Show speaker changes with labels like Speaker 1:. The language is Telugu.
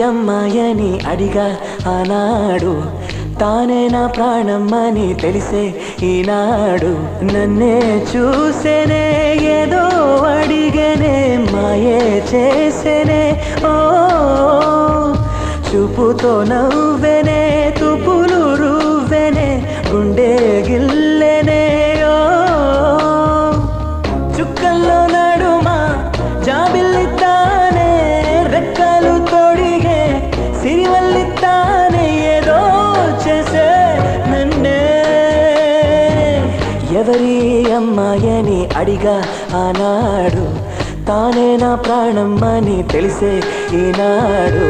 Speaker 1: అమ్మాయని అడిగా ఆనాడు తానే నా ప్రాణమ్మని తెలిసే ఈనాడు నన్నే చూసేనే ఏదో అడిగనే మాయే చేసేనే ఓ చూపుతో నవ్వెనే తుపులు రువ్వెనే గుండె గిల్లెనే ఓ చుక్కల్లో నడుమా జాబిల్లితానే రెక్కలు తొడిగే సిరివల్లితానే ఏదో చేసే నన్నే ఎవరి అమ్మాయని అడిగా ఆనాడు తానే నా ప్రాణమ్మని తెలిసే ఈనాడు